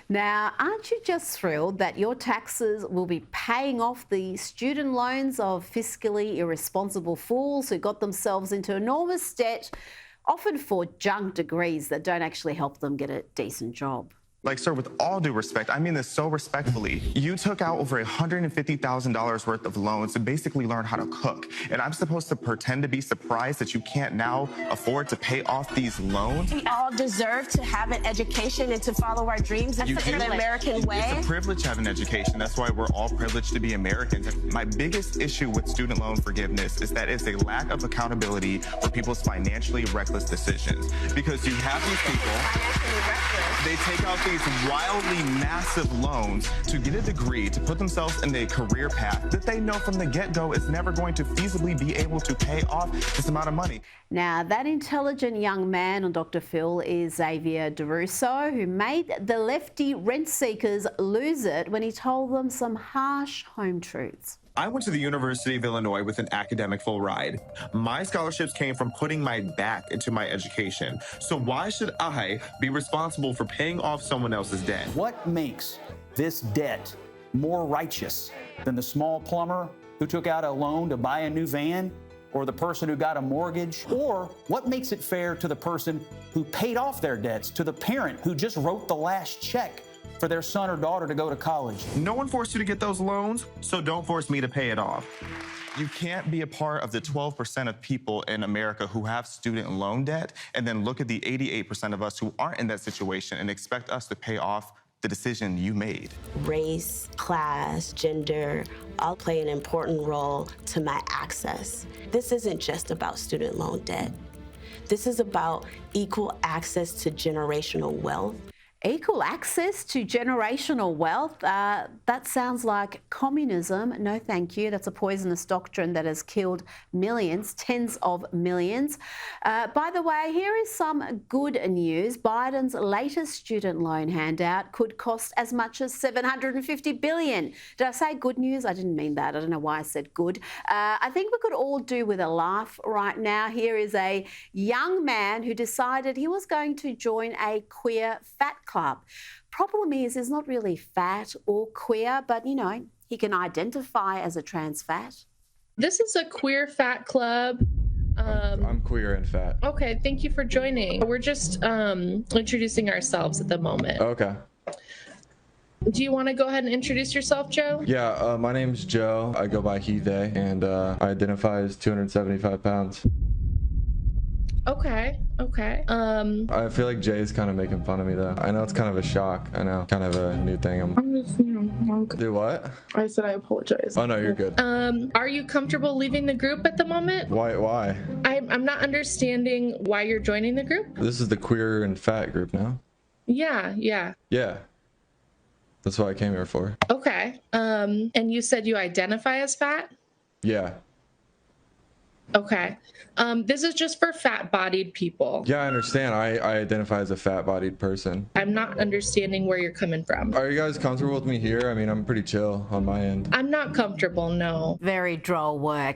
Now, aren't you just thrilled that your taxes will be paying off the student loans of fiscally irresponsible fools who got themselves into enormous debt, often for junk degrees that don't actually help them get a decent job? Like, sir, with all due respect, I mean this so respectfully. You took out over $150,000 worth of loans to basically learn how to cook. And I'm supposed to pretend to be surprised that you can't now afford to pay off these loans? We all deserve to have an education and to follow our dreams. That's the American way. It's a privilege to have an education. That's why we're all privileged to be Americans. My biggest issue with student loan forgiveness is that it's a lack of accountability for people's financially reckless decisions. Because you have these people, they take out these wildly massive loans to get a degree, to put themselves in a career path that they know from the get-go is never going to feasibly be able to pay off this amount of money. Now, that intelligent young man on Dr. Phil is Xavier DeRusso, who made the lefty rent seekers lose it when he told them some harsh home truths. I went to the University of Illinois with an academic full ride. My scholarships came from putting my back into my education. So why should I be responsible for paying off someone else's debt? What makes this debt more righteous than the small plumber who took out a loan to buy a new van, or the person who got a mortgage? Or what makes it fair to the person who paid off their debts, to the parent who just wrote the last check for their son or daughter to go to college? No one forced you to get those loans, so don't force me to pay it off. You can't be a part of the 12% of people in America who have student loan debt and then look at the 88% of us who aren't in that situation and expect us to pay off the decision you made. Race, class, gender, all play an important role to my access. This isn't just about student loan debt. This is about equal access to generational wealth. Equal access to generational wealth? That sounds like communism. No, thank you. That's a poisonous doctrine that has killed millions, tens of millions. By the way, here is some good news. Biden's latest student loan handout could cost as much as $750 billion. Did I say good news? I didn't mean that. I don't know why I said good. I think we could all do with a laugh right now. Here is a young man who decided he was going to join a queer fat club. Problem is, he's not really fat or queer, but, you know, he can identify as a trans fat. This is a queer fat club. I'm queer and fat. Okay, thank you for joining. We're just introducing ourselves at the moment. Okay. Do you want to go ahead and introduce yourself, Joe? Yeah, my name's Joe. I go by he, they, and I identify as 275 pounds. Okay. I feel like Jay's kind of making fun of me, though. I know it's kind of a shock. I know, kind of a new thing. I'm just, Do what? I said I apologize. Oh, no, you're good. Are you comfortable leaving the group at the moment? Why? I'm not understanding why you're joining the group. This is the queer and fat group now. Yeah. Yeah. That's what I came here for. Okay. And you said you identify as fat? Yeah. Okay. This is just for fat-bodied people. Yeah, I understand. I identify as a fat-bodied person. I'm not understanding where you're coming from. Are you guys comfortable with me here? I mean, I'm pretty chill on my end. I'm not comfortable, no. Very droll work.